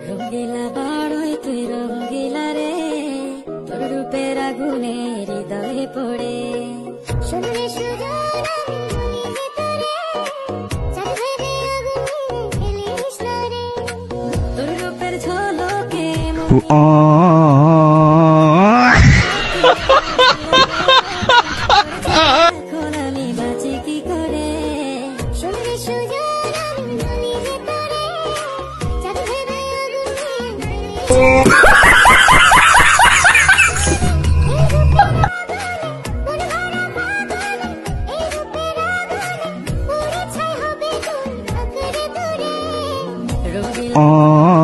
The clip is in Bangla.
রঙ্গিলা বাড়ই তুই রঙ্গিলা রে, তোর রূপের আগুনে হৃদয়ে পড়ে শুনলে তোর রূপের ঝলকে এখন আমি বাঁচি কি করে শুনলে Oh